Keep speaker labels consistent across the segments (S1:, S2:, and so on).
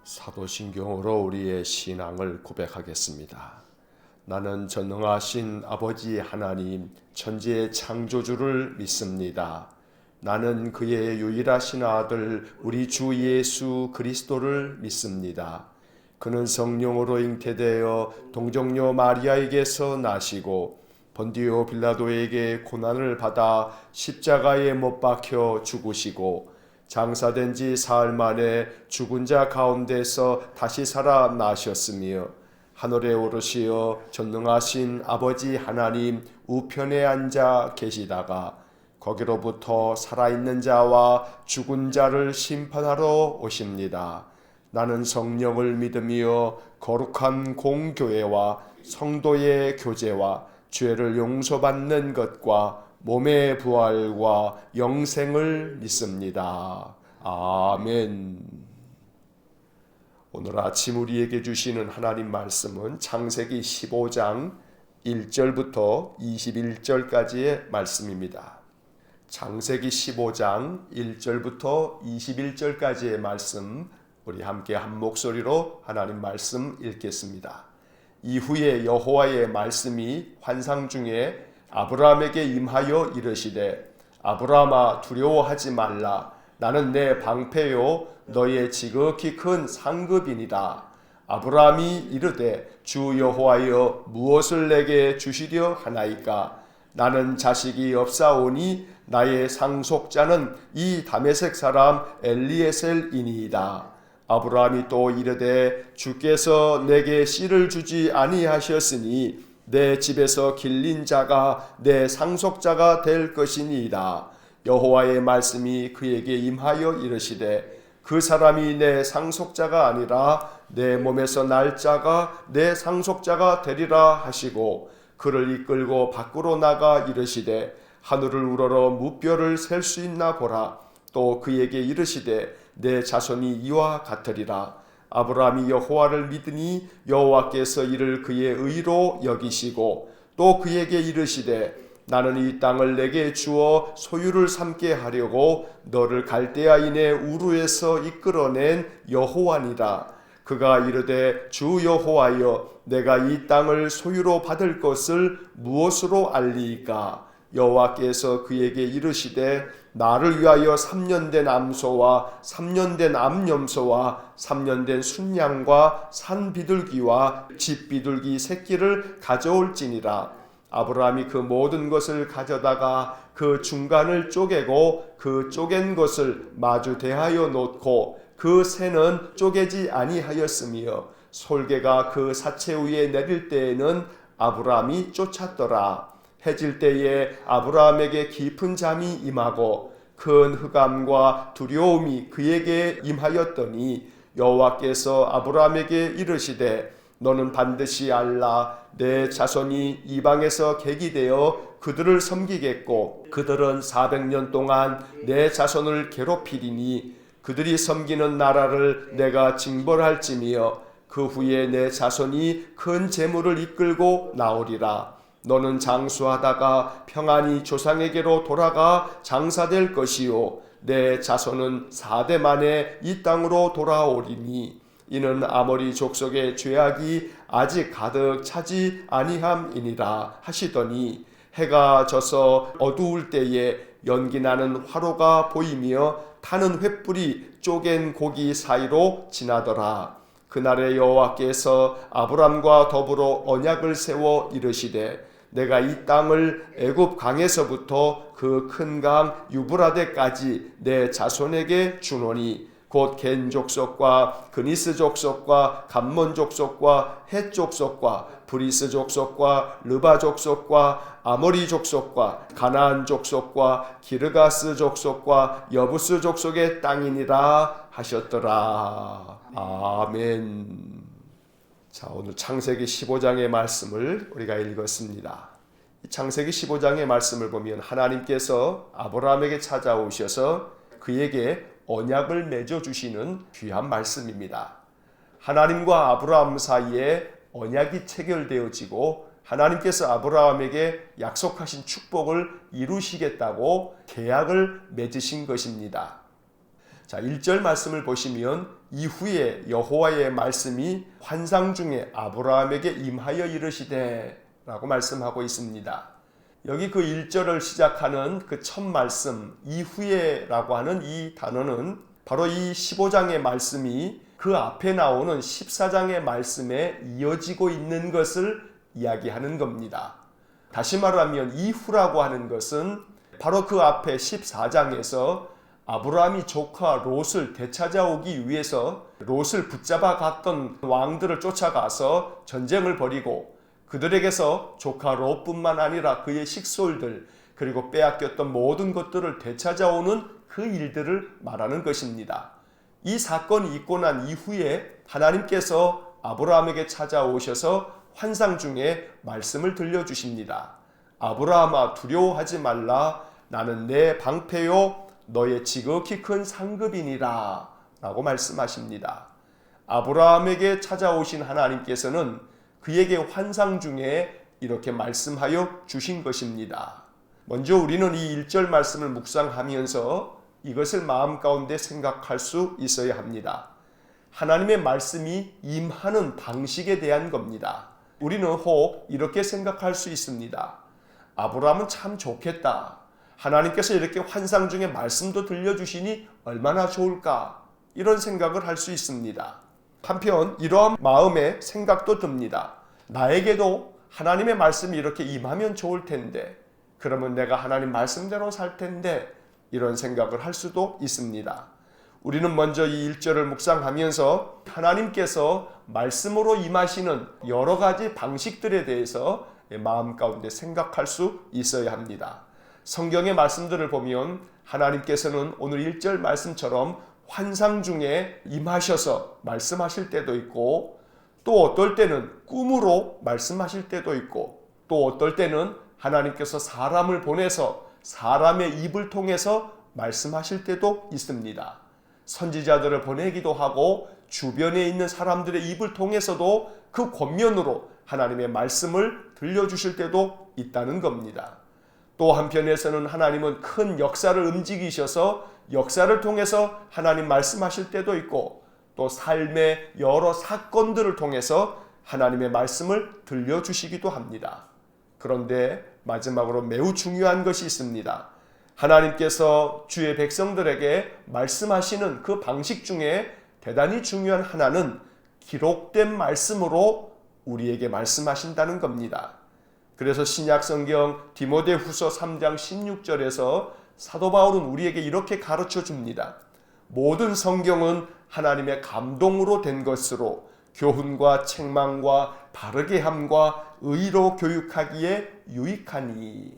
S1: 사도신경으로 우리의 신앙을 고백하겠습니다. 나는 전능하신 아버지 하나님 천지의 창조주를 믿습니다. 나는 그의 유일하신 아들 우리 주 예수 그리스도를 믿습니다. 그는 성령으로 잉태되어 동정녀 마리아에게서 나시고 본디오 빌라도에게 고난을 받아 십자가에 못 박혀 죽으시고 장사된 지 사흘 만에 죽은 자 가운데서 다시 살아나셨으며 하늘에 오르시어 전능하신 아버지 하나님 우편에 앉아 계시다가 거기로부터 살아있는 자와 죽은 자를 심판하러 오십니다. 나는 성령을 믿으며 거룩한 공교회와 성도의 교제와 죄를 용서받는 것과 몸의 부활과 영생을 믿습니다. 아멘. 오늘 아침 우리에게 주시는 하나님 말씀은 창세기 15장 1절부터 21절까지의 말씀입니다. 창세기 15장 1절부터 21절까지의 말씀, 우리 함께 한 목소리로 하나님 말씀 읽겠습니다. 이후에 여호와의 말씀이 환상 중에 아브라함에게 임하여 이르시되 아브라함아 두려워하지 말라. 나는 내 방패요 너의 지극히 큰 상급이니라. 아브라함이 이르되 주 여호와여 무엇을 내게 주시려 하나이까. 나는 자식이 없사오니 나의 상속자는 이 다메섹 사람 엘리에셀이니이다. 아브라함이 또 이르되 주께서 내게 씨를 주지 아니하셨으니 내 집에서 길린 자가 내 상속자가 될 것이니이다. 여호와의 말씀이 그에게 임하여 이르시되 그 사람이 내 상속자가 아니라 내 몸에서 날 자가 내 상속자가 되리라 하시고 그를 이끌고 밖으로 나가 이르시되 하늘을 우러러 무뼈를 셀 수 있나 보라. 또 그에게 이르시되 내 자손이 이와 같으리라. 아브라함이 여호와를 믿으니 여호와께서 이를 그의 의로 여기시고 또 그에게 이르시되 나는 이 땅을 내게 주어 소유를 삼게 하려고 너를 갈대아인의 우르에서 이끌어낸 여호와니라. 그가 이르되 주 여호와여 내가 이 땅을 소유로 받을 것을 무엇으로 알리이까. 여호와께서 그에게 이르시되 나를 위하여 3년 된 암소와 3년 된 암염소와 3년 된 순양과 산 비둘기와 집 비둘기 새끼를 가져올지니라. 아브라함이 그 모든 것을 가져다가 그 중간을 쪼개고 그 쪼갠 것을 마주 대하여 놓고 그 새는 쪼개지 아니하였으며 솔개가 그 사체 위에 내릴 때에는 아브라함이 쫓았더라. 해질 때에 아브라함에게 깊은 잠이 임하고 큰 흑암과 두려움이 그에게 임하였더니 여호와께서 아브라함에게 이르시되 너는 반드시 알라. 내 자손이 이방에서 객이 되어 그들을 섬기겠고 그들은 400년 동안 내 자손을 괴롭히리니 그들이 섬기는 나라를 내가 징벌할지며 그 후에 내 자손이 큰 재물을 이끌고 나오리라. 너는 장수하다가 평안히 조상에게로 돌아가 장사될 것이요 내 자손은 4대 만에 이 땅으로 돌아오리니 이는 아모리 족속의 죄악이 아직 가득 차지 아니함이니라 하시더니 해가 져서 어두울 때에 연기나는 화로가 보이며 타는 횃불이 쪼갠 고기 사이로 지나더라. 그날에 여호와께서 아브람과 더불어 언약을 세워 이르시되 내가 이 땅을 애굽 강에서부터 그 큰 강 유브라데까지 내 자손에게 주노니 곧 겐 족속과 그니스 족속과 감몬 족속과 헷 족속과 브리스 족속과 르바 족속과 아모리 족속과 가나안 족속과 기르가스 족속과 여부스 족속의 땅이니라 하셨더라. 아멘. 자, 오늘 창세기 15장의 말씀을 우리가 읽었습니다. 창세기 15장의 말씀을 보면 하나님께서 아브라함에게 찾아오셔서 그에게 언약을 맺어주시는 귀한 말씀입니다. 하나님과 아브라함 사이에 언약이 체결되어지고 하나님께서 아브라함에게 약속하신 축복을 이루시겠다고 계약을 맺으신 것입니다. 자, 1절 말씀을 보시면 이후에 여호와의 말씀이 환상 중에 아브라함에게 임하여 이르시되 라고 말씀하고 있습니다. 여기 그 1절을 시작하는 그 첫 말씀 이후에 라고 하는 이 단어는 바로 이 15장의 말씀이 그 앞에 나오는 14장의 말씀에 이어지고 있는 것을 이야기하는 겁니다. 다시 말하면 이후라고 하는 것은 바로 그 앞에 14장에서 아브라함이 조카 롯을 되찾아오기 위해서 롯을 붙잡아 갔던 왕들을 쫓아가서 전쟁을 벌이고 그들에게서 조카 롯뿐만 아니라 그의 식솔들 그리고 빼앗겼던 모든 것들을 되찾아오는 그 일들을 말하는 것입니다. 이 사건이 있고 난 이후에 하나님께서 아브라함에게 찾아오셔서 환상 중에 말씀을 들려주십니다. 아브라함아 두려워하지 말라. 나는 내 방패요 너의 지극히 큰 상급이니라 라고 말씀하십니다. 아브라함에게 찾아오신 하나님께서는 그에게 환상 중에 이렇게 말씀하여 주신 것입니다. 먼저 우리는 이 1절 말씀을 묵상하면서 이것을 마음 가운데 생각할 수 있어야 합니다. 하나님의 말씀이 임하는 방식에 대한 겁니다. 우리는 혹 이렇게 생각할 수 있습니다. 아브라함은 참 좋겠다. 하나님께서 이렇게 환상 중에 말씀도 들려주시니 얼마나 좋을까? 이런 생각을 할 수 있습니다. 한편 이러한 마음의 생각도 듭니다. 나에게도 하나님의 말씀이 이렇게 임하면 좋을 텐데 그러면 내가 하나님 말씀대로 살 텐데 이런 생각을 할 수도 있습니다. 우리는 먼저 이 1절을 묵상하면서 하나님께서 말씀으로 임하시는 여러 가지 방식들에 대해서 마음 가운데 생각할 수 있어야 합니다. 성경의 말씀들을 보면 하나님께서는 오늘 1절 말씀처럼 환상 중에 임하셔서 말씀하실 때도 있고 또 어떨 때는 꿈으로 말씀하실 때도 있고 또 어떨 때는 하나님께서 사람을 보내서 사람의 입을 통해서 말씀하실 때도 있습니다. 선지자들을 보내기도 하고 주변에 있는 사람들의 입을 통해서도 그 권면으로 하나님의 말씀을 들려주실 때도 있다는 겁니다. 또 한편에서는 하나님은 큰 역사를 움직이셔서 역사를 통해서 하나님 말씀하실 때도 있고 또 삶의 여러 사건들을 통해서 하나님의 말씀을 들려주시기도 합니다. 그런데 마지막으로 매우 중요한 것이 있습니다. 하나님께서 주의 백성들에게 말씀하시는 그 방식 중에 대단히 중요한 하나는 기록된 말씀으로 우리에게 말씀하신다는 겁니다. 그래서 신약성경 디모데후서 3장 16절에서 사도 바울은 우리에게 이렇게 가르쳐 줍니다. 모든 성경은 하나님의 감동으로 된 것으로 교훈과 책망과 바르게 함과 의로 교육하기에 유익하니.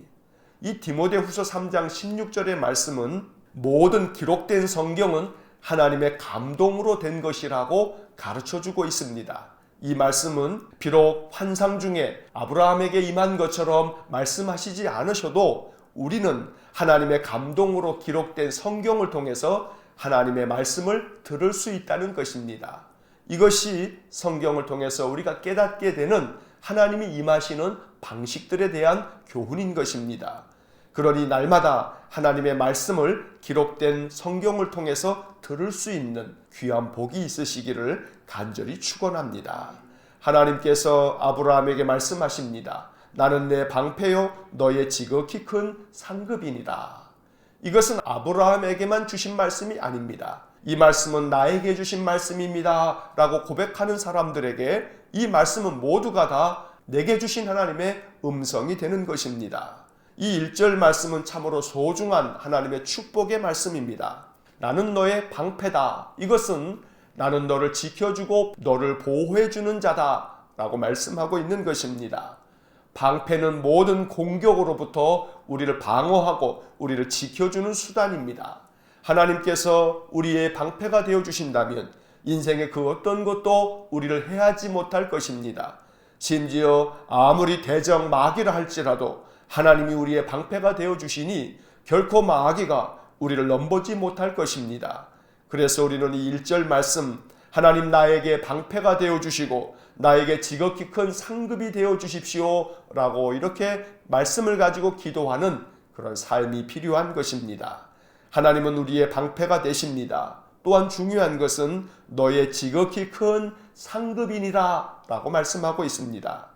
S1: 이 디모데후서 3장 16절의 말씀은 모든 기록된 성경은 하나님의 감동으로 된 것이라고 가르쳐주고 있습니다. 이 말씀은 비록 환상 중에 아브라함에게 임한 것처럼 말씀하시지 않으셔도 우리는 하나님의 감동으로 기록된 성경을 통해서 하나님의 말씀을 들을 수 있다는 것입니다. 이것이 성경을 통해서 우리가 깨닫게 되는 하나님이 임하시는 방식들에 대한 교훈인 것입니다. 그러니 날마다 하나님의 말씀을 기록된 성경을 통해서 들을 수 있는 귀한 복이 있으시기를 간절히 축원합니다. 하나님께서 아브라함에게 말씀하십니다. 나는 내 방패요 너의 지극히 큰 상급이니라. 이것은 아브라함에게만 주신 말씀이 아닙니다. 이 말씀은 나에게 주신 말씀입니다 라고 고백하는 사람들에게 이 말씀은 모두가 다 내게 주신 하나님의 음성이 되는 것입니다. 이 1절 말씀은 참으로 소중한 하나님의 축복의 말씀입니다. 나는 너의 방패다. 이것은 나는 너를 지켜주고 너를 보호해주는 자다 라고 말씀하고 있는 것입니다. 방패는 모든 공격으로부터 우리를 방어하고 우리를 지켜주는 수단입니다. 하나님께서 우리의 방패가 되어주신다면 인생의 그 어떤 것도 우리를 해하지 못할 것입니다. 심지어 아무리 대적 마귀라 할지라도 하나님이 우리의 방패가 되어주시니 결코 마귀가 우리를 넘보지 못할 것입니다. 그래서 우리는 이 1절 말씀 하나님 나에게 방패가 되어주시고 나에게 지극히 큰 상급이 되어주십시오 라고 이렇게 말씀을 가지고 기도하는 그런 삶이 필요한 것입니다. 하나님은 우리의 방패가 되십니다. 또한 중요한 것은 너의 지극히 큰 상급이니라 라고 말씀하고 있습니다.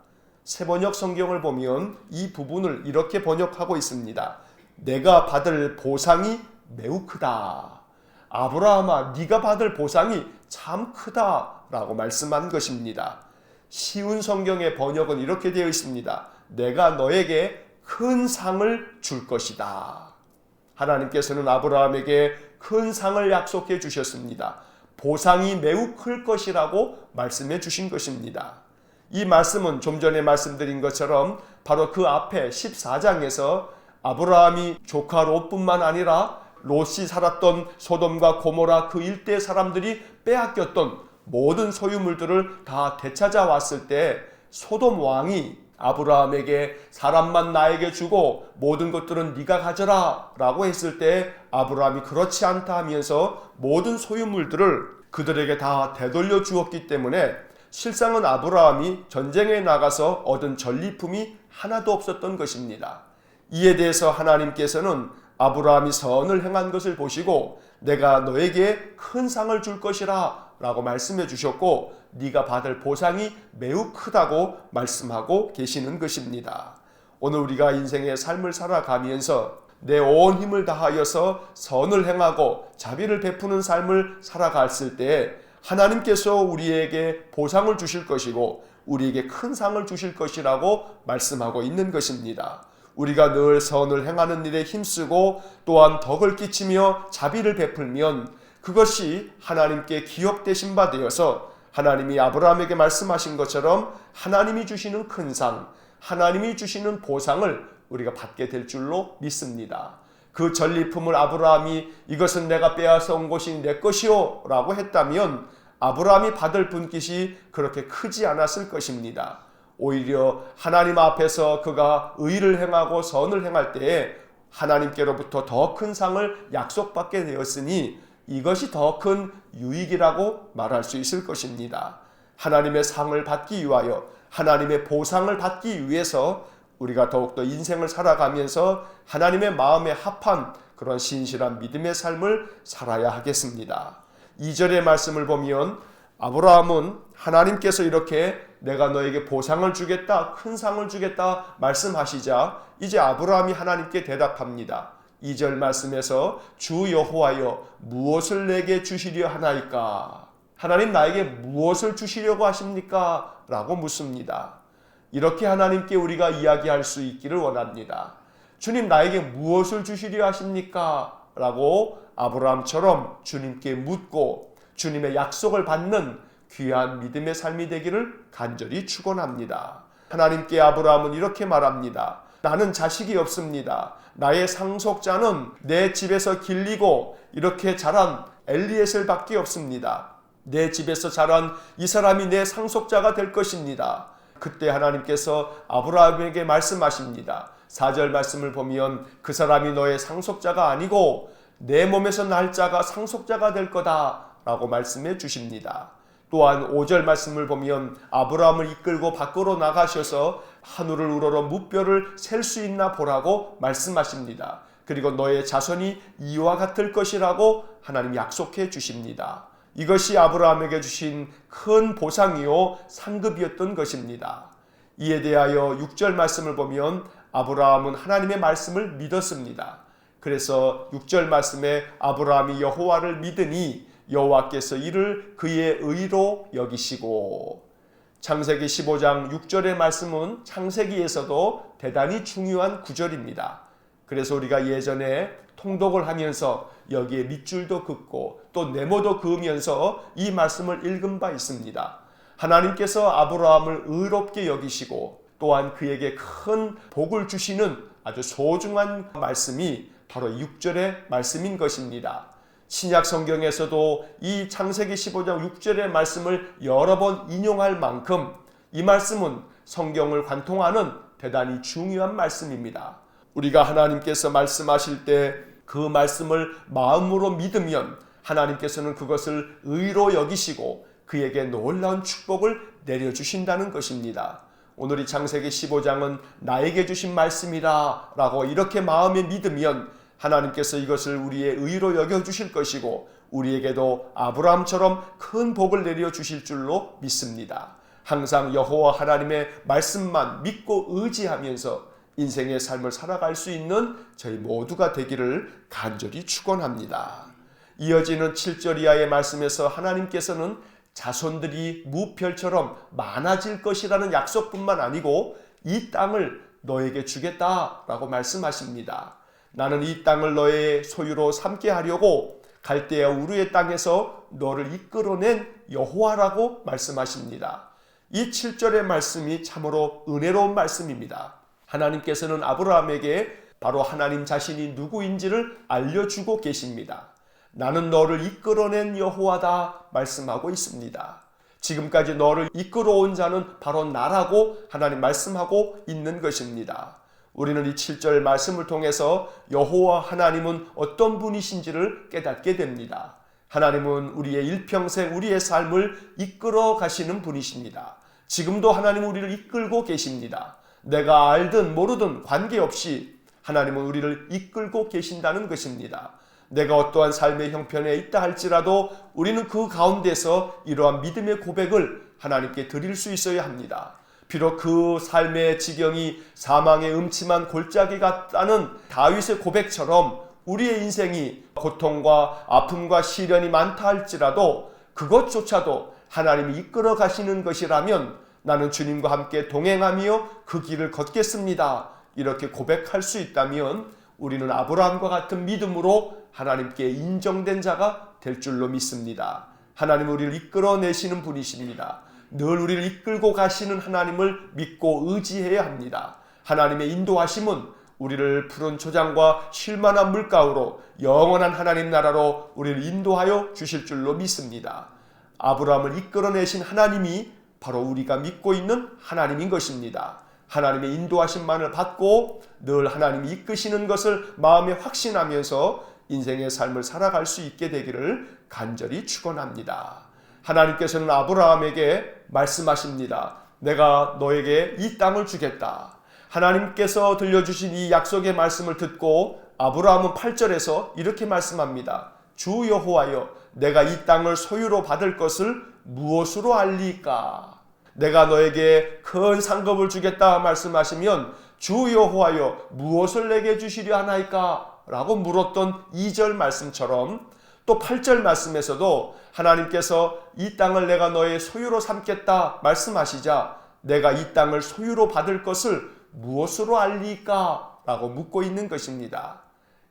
S1: 새번역 성경을 보면 이 부분을 이렇게 번역하고 있습니다. 내가 받을 보상이 매우 크다. 아브라함아, 네가 받을 보상이 참 크다 라고 말씀한 것입니다. 쉬운 성경의 번역은 이렇게 되어 있습니다. 내가 너에게 큰 상을 줄 것이다. 하나님께서는 아브라함에게 큰 상을 약속해 주셨습니다. 보상이 매우 클 것이라고 말씀해 주신 것입니다. 이 말씀은 좀 전에 말씀드린 것처럼 바로 그 앞에 14장에서 아브라함이 조카 롯뿐만 아니라 롯이 살았던 소돔과 고모라 그 일대 사람들이 빼앗겼던 모든 소유물들을 다 되찾아 왔을 때 소돔 왕이 아브라함에게 사람만 나에게 주고 모든 것들은 네가 가져라 라고 했을 때 아브라함이 그렇지 않다 하면서 모든 소유물들을 그들에게 다 되돌려 주었기 때문에 실상은 아브라함이 전쟁에 나가서 얻은 전리품이 하나도 없었던 것입니다. 이에 대해서 하나님께서는 아브라함이 선을 행한 것을 보시고 내가 너에게 큰 상을 줄 것이라 라고 말씀해 주셨고 네가 받을 보상이 매우 크다고 말씀하고 계시는 것입니다. 오늘 우리가 인생의 삶을 살아가면서 내 온 힘을 다하여서 선을 행하고 자비를 베푸는 삶을 살아갔을 때 하나님께서 우리에게 보상을 주실 것이고 우리에게 큰 상을 주실 것이라고 말씀하고 있는 것입니다. 우리가 늘 선을 행하는 일에 힘쓰고 또한 덕을 끼치며 자비를 베풀면 그것이 하나님께 기억되신 바 되어서 하나님이 아브라함에게 말씀하신 것처럼 하나님이 주시는 큰 상, 하나님이 주시는 보상을 우리가 받게 될 줄로 믿습니다. 그 전리품을 아브라함이 이것은 내가 빼앗아 온 것이 내 것이요 라고 했다면 아브라함이 받을 분깃이 그렇게 크지 않았을 것입니다. 오히려 하나님 앞에서 그가 의를 행하고 선을 행할 때에 하나님께로부터 더 큰 상을 약속받게 되었으니 이것이 더 큰 유익이라고 말할 수 있을 것입니다. 하나님의 상을 받기 위하여 하나님의 보상을 받기 위해서 우리가 더욱더 인생을 살아가면서 하나님의 마음에 합한 그런 신실한 믿음의 삶을 살아야 하겠습니다. 2절의 말씀을 보면 아브라함은 하나님께서 이렇게 내가 너에게 보상을 주겠다, 큰 상을 주겠다 말씀하시자 이제 아브라함이 하나님께 대답합니다. 2절 말씀에서 주 여호와여 무엇을 내게 주시려 하나이까? 하나님 나에게 무엇을 주시려고 하십니까? 라고 묻습니다. 이렇게 하나님께 우리가 이야기할 수 있기를 원합니다. 주님 나에게 무엇을 주시려 하십니까? 라고 아브라함처럼 주님께 묻고 주님의 약속을 받는 귀한 믿음의 삶이 되기를 간절히 축원합니다. 하나님께 아브라함은 이렇게 말합니다. 나는 자식이 없습니다. 나의 상속자는 내 집에서 길리고 이렇게 자란 엘리에셀밖에 없습니다. 내 집에서 자란 이 사람이 내 상속자가 될 것입니다. 그때 하나님께서 아브라함에게 말씀하십니다. 4절 말씀을 보면 그 사람이 너의 상속자가 아니고 내 몸에서 날 자가 상속자가 될 거다 라고 말씀해 주십니다. 또한 5절 말씀을 보면 아브라함을 이끌고 밖으로 나가셔서 하늘을 우러러 무뼈를 셀 수 있나 보라고 말씀하십니다. 그리고 너의 자손이 이와 같을 것이라고 하나님 약속해 주십니다. 이것이 아브라함에게 주신 큰 보상이요 상급이었던 것입니다. 이에 대하여 6절 말씀을 보면 아브라함은 하나님의 말씀을 믿었습니다. 그래서 6절 말씀에 아브라함이 여호와를 믿으니 여호와께서 이를 그의 의로 여기시고 창세기 15장 6절의 말씀은 창세기에서도 대단히 중요한 구절입니다. 그래서 우리가 예전에 통독을 하면서 여기에 밑줄도 긋고 또 네모도 그으면서 이 말씀을 읽은 바 있습니다. 하나님께서 아브라함을 의롭게 여기시고 또한 그에게 큰 복을 주시는 아주 소중한 말씀이 바로 6절의 말씀인 것입니다. 신약 성경에서도 이 창세기 15장 6절의 말씀을 여러 번 인용할 만큼 이 말씀은 성경을 관통하는 대단히 중요한 말씀입니다. 우리가 하나님께서 말씀하실 때 그 말씀을 마음으로 믿으면 하나님께서는 그것을 의로 여기시고 그에게 놀라운 축복을 내려주신다는 것입니다. 오늘 이 창세기 15장은 나에게 주신 말씀이라 라고 이렇게 마음에 믿으면 하나님께서 이것을 우리의 의로 여겨주실 것이고 우리에게도 아브라함처럼 큰 복을 내려 주실 줄로 믿습니다. 항상 여호와 하나님의 말씀만 믿고 의지하면서 인생의 삶을 살아갈 수 있는 저희 모두가 되기를 간절히 축원합니다. 이어지는 7절 이하의 말씀에서 하나님께서는 자손들이 무별처럼 많아질 것이라는 약속뿐만 아니고 이 땅을 너에게 주겠다라고 말씀하십니다. 나는 이 땅을 너의 소유로 삼게 하려고 갈대아 우르의 땅에서 너를 이끌어낸 여호와라고 말씀하십니다. 이 7절의 말씀이 참으로 은혜로운 말씀입니다. 하나님께서는 아브라함에게 바로 하나님 자신이 누구인지를 알려주고 계십니다. 나는 너를 이끌어낸 여호와다 말씀하고 있습니다. 지금까지 너를 이끌어온 자는 바로 나라고 하나님 말씀하고 있는 것입니다. 우리는 이 7절 말씀을 통해서 여호와 하나님은 어떤 분이신지를 깨닫게 됩니다. 하나님은 우리의 일평생 우리의 삶을 이끌어 가시는 분이십니다. 지금도 하나님은 우리를 이끌고 계십니다. 내가 알든 모르든 관계없이 하나님은 우리를 이끌고 계신다는 것입니다. 내가 어떠한 삶의 형편에 있다 할지라도 우리는 그 가운데서 이러한 믿음의 고백을 하나님께 드릴 수 있어야 합니다. 비록 그 삶의 지경이 사망의 음침한 골짜기 같다는 다윗의 고백처럼 우리의 인생이 고통과 아픔과 시련이 많다 할지라도 그것조차도 하나님이 이끌어 가시는 것이라면 나는 주님과 함께 동행하며 그 길을 걷겠습니다. 이렇게 고백할 수 있다면 우리는 아브라함과 같은 믿음으로 하나님께 인정된 자가 될 줄로 믿습니다. 하나님은 우리를 이끌어내시는 분이십니다. 늘 우리를 이끌고 가시는 하나님을 믿고 의지해야 합니다. 하나님의 인도하심은 우리를 푸른 초장과 쉴만한 물가로 영원한 하나님 나라로 우리를 인도하여 주실 줄로 믿습니다. 아브라함을 이끌어내신 하나님이 바로 우리가 믿고 있는 하나님인 것입니다. 하나님의 인도하심만을 받고 늘 하나님이 이끄시는 것을 마음에 확신하면서 인생의 삶을 살아갈 수 있게 되기를 간절히 축원합니다. 하나님께서는 아브라함에게 말씀하십니다. 내가 너에게 이 땅을 주겠다. 하나님께서 들려주신 이 약속의 말씀을 듣고 아브라함은 8절에서 이렇게 말씀합니다. 주 여호와여, 내가 이 땅을 소유로 받을 것을 무엇으로 알리까? 내가 너에게 큰 상급을 주겠다 말씀하시면 주 여호와여 무엇을 내게 주시려 하나이까? 라고 물었던 2절 말씀처럼 또 8절 말씀에서도 하나님께서 이 땅을 내가 너의 소유로 삼겠다 말씀하시자 내가 이 땅을 소유로 받을 것을 무엇으로 알리까? 라고 묻고 있는 것입니다.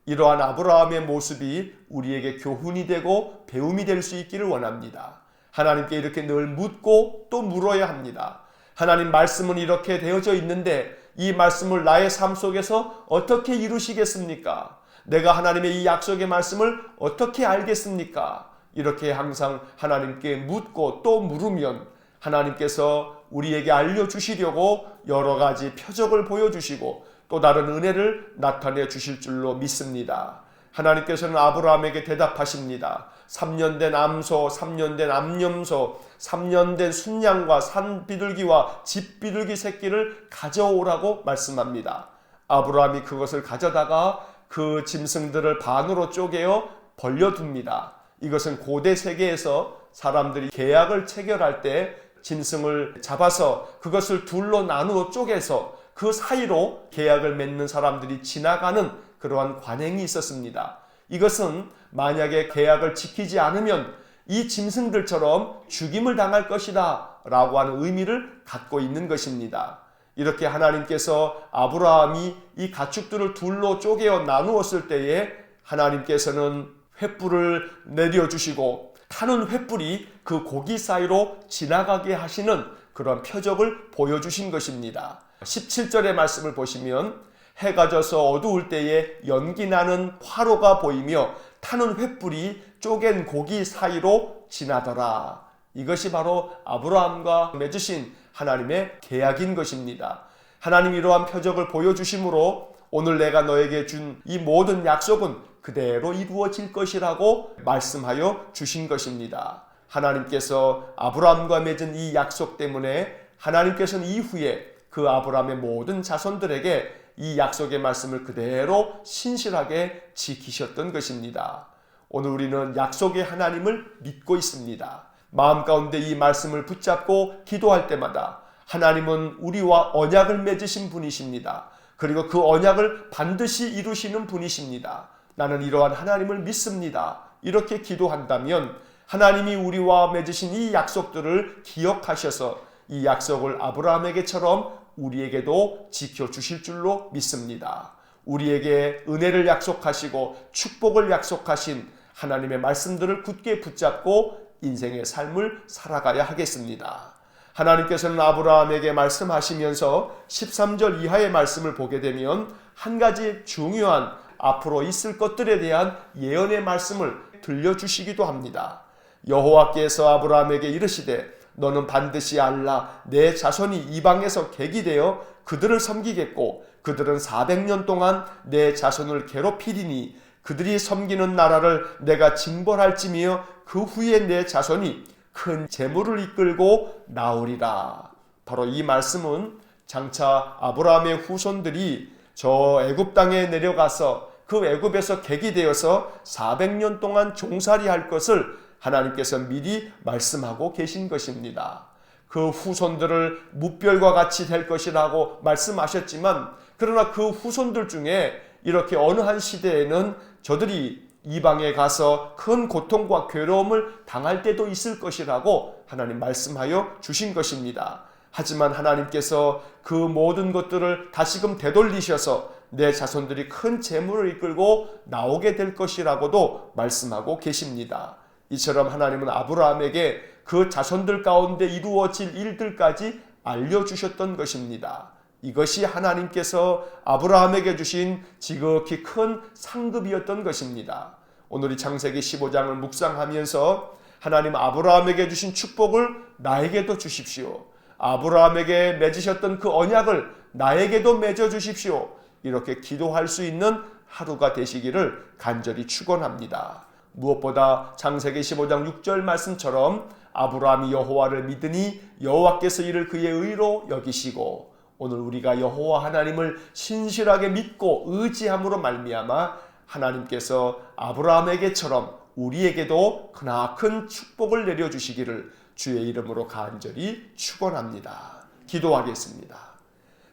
S1: 이러한 아브라함의 모습이 우리에게 교훈이 되고 배움이 될 수 있기를 원합니다. 하나님께 이렇게 늘 묻고 또 물어야 합니다. 하나님 말씀은 이렇게 되어져 있는데 이 말씀을 나의 삶 속에서 어떻게 이루시겠습니까? 내가 하나님의 이 약속의 말씀을 어떻게 알겠습니까? 이렇게 항상 하나님께 묻고 또 물으면 하나님께서 우리에게 알려주시려고 여러 가지 표적을 보여주시고 또 다른 은혜를 나타내 주실 줄로 믿습니다. 하나님께서는 아브라함에게 대답하십니다. 3년 된 암소, 3년 된 암염소, 3년 된 순양과 산비둘기와 집비둘기 새끼를 가져오라고 말씀합니다. 아브라함이 그것을 가져다가 그 짐승들을 반으로 쪼개어 벌려둡니다. 이것은 고대 세계에서 사람들이 계약을 체결할 때 짐승을 잡아서 그것을 둘로 나누어 쪼개서 그 사이로 계약을 맺는 사람들이 지나가는 그러한 관행이 있었습니다. 이것은 만약에 계약을 지키지 않으면 이 짐승들처럼 죽임을 당할 것이다 라고 하는 의미를 갖고 있는 것입니다. 이렇게 하나님께서 아브라함이 이 가축들을 둘로 쪼개어 나누었을 때에 하나님께서는 횃불을 내려주시고 타는 횃불이 그 고기 사이로 지나가게 하시는 그런 표적을 보여주신 것입니다. 17절의 말씀을 보시면 해가 져서 어두울 때에 연기 나는 화로가 보이며 타는 횃불이 쪼갠 고기 사이로 지나더라. 이것이 바로 아브라함과 맺으신 하나님의 계약인 것입니다. 하나님 이러한 표적을 보여주심으로 오늘 내가 너에게 준 이 모든 약속은 그대로 이루어질 것이라고 말씀하여 주신 것입니다. 하나님께서 아브라함과 맺은 이 약속 때문에 하나님께서는 이후에 그 아브라함의 모든 자손들에게 이 약속의 말씀을 그대로 신실하게 지키셨던 것입니다. 오늘 우리는 약속의 하나님을 믿고 있습니다. 마음 가운데 이 말씀을 붙잡고 기도할 때마다 하나님은 우리와 언약을 맺으신 분이십니다. 그리고 그 언약을 반드시 이루시는 분이십니다. 나는 이러한 하나님을 믿습니다. 이렇게 기도한다면 하나님이 우리와 맺으신 이 약속들을 기억하셔서 이 약속을 아브라함에게처럼 우리에게도 지켜주실 줄로 믿습니다. 우리에게 은혜를 약속하시고 축복을 약속하신 하나님의 말씀들을 굳게 붙잡고 인생의 삶을 살아가야 하겠습니다. 하나님께서는 아브라함에게 말씀하시면서 13절 이하의 말씀을 보게 되면 한 가지 중요한 앞으로 있을 것들에 대한 예언의 말씀을 들려주시기도 합니다. 여호와께서 아브라함에게 이르시되 너는 반드시 알라 내 자손이 이방에서 객이 되어 그들을 섬기겠고 그들은 400년 동안 내 자손을 괴롭히리니 그들이 섬기는 나라를 내가 징벌할지며 그 후에 내 자손이 큰 재물을 이끌고 나오리라. 바로 이 말씀은 장차 아브라함의 후손들이 저 애굽 땅에 내려가서 그 애굽에서 객이 되어서 400년 동안 종살이할 것을 하나님께서 미리 말씀하고 계신 것입니다. 그 후손들을 무별과 같이 될 것이라고 말씀하셨지만 그러나 그 후손들 중에 이렇게 어느 한 시대에는 저들이 이방에 가서 큰 고통과 괴로움을 당할 때도 있을 것이라고 하나님 말씀하여 주신 것입니다. 하지만 하나님께서 그 모든 것들을 다시금 되돌리셔서 내 자손들이 큰 재물을 이끌고 나오게 될 것이라고도 말씀하고 계십니다. 이처럼 하나님은 아브라함에게 그 자손들 가운데 이루어질 일들까지 알려주셨던 것입니다. 이것이 하나님께서 아브라함에게 주신 지극히 큰 상급이었던 것입니다. 오늘 이 창세기 15장을 묵상하면서 하나님 아브라함에게 주신 축복을 나에게도 주십시오. 아브라함에게 맺으셨던 그 언약을 나에게도 맺어주십시오. 이렇게 기도할 수 있는 하루가 되시기를 간절히 축원합니다. 무엇보다 창세기 15장 6절 말씀처럼 아브라함이 여호와를 믿으니 여호와께서 이를 그의 의로 여기시고 오늘 우리가 여호와 하나님을 신실하게 믿고 의지함으로 말미암아 하나님께서 아브라함에게처럼 우리에게도 크나큰 축복을 내려주시기를 주의 이름으로 간절히 축원합니다. 기도하겠습니다.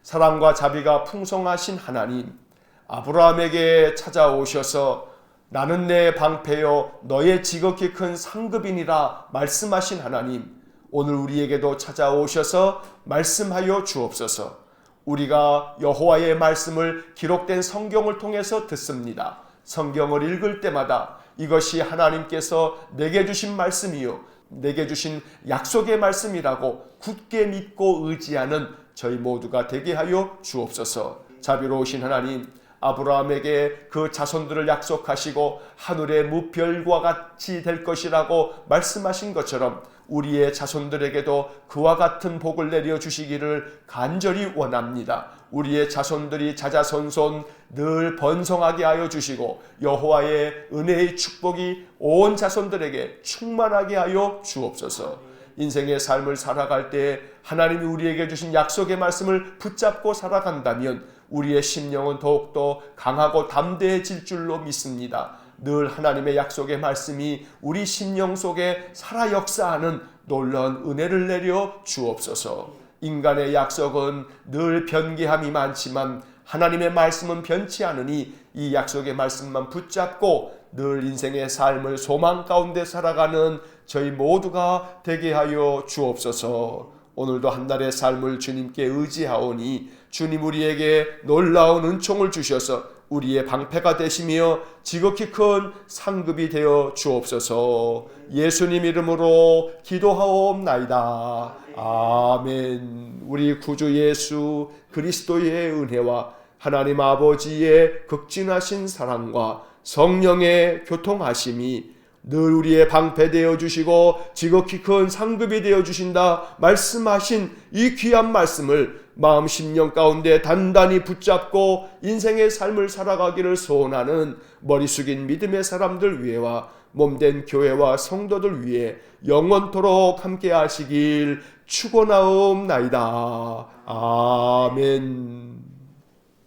S1: 사랑과 자비가 풍성하신 하나님, 아브라함에게 찾아오셔서 나는 내 방패요 너의 지극히 큰 상급이니라 말씀하신 하나님, 오늘 우리에게도 찾아오셔서 말씀하여 주옵소서. 우리가 여호와의 말씀을 기록된 성경을 통해서 듣습니다. 성경을 읽을 때마다 이것이 하나님께서 내게 주신 말씀이요 내게 주신 약속의 말씀이라고 굳게 믿고 의지하는 저희 모두가 되게 하여 주옵소서. 자비로우신 하나님, 아브라함에게 그 자손들을 약속하시고 하늘의 무별과 같이 될 것이라고 말씀하신 것처럼 우리의 자손들에게도 그와 같은 복을 내려주시기를 간절히 원합니다. 우리의 자손들이 자자손손 늘 번성하게 하여 주시고 여호와의 은혜의 축복이 온 자손들에게 충만하게 하여 주옵소서. 인생의 삶을 살아갈 때 하나님이 우리에게 주신 약속의 말씀을 붙잡고 살아간다면 우리의 심령은 더욱더 강하고 담대해질 줄로 믿습니다. 늘 하나님의 약속의 말씀이 우리 심령 속에 살아 역사하는 놀라운 은혜를 내려 주옵소서. 인간의 약속은 늘 변개함이 많지만 하나님의 말씀은 변치 않으니 이 약속의 말씀만 붙잡고 늘 인생의 삶을 소망 가운데 살아가는 저희 모두가 되게 하여 주옵소서. 오늘도 한 달의 삶을 주님께 의지하오니 주님 우리에게 놀라운 은총을 주셔서 우리의 방패가 되시며 지극히 큰 상급이 되어 주옵소서. 예수님 이름으로 기도하옵나이다. 아멘. 우리 구주 예수 그리스도의 은혜와 하나님 아버지의 극진하신 사랑과 성령의 교통하심이 늘 우리의 방패 되어 주시고 지극히 큰 상급이 되어 주신다 말씀하신 이 귀한 말씀을 마음 심령 가운데 단단히 붙잡고 인생의 삶을 살아가기를 소원하는 머리 숙인 믿음의 사람들 위해와 몸된 교회와 성도들 위해 영원토록 함께 하시길 축원하옵나이다. 아멘.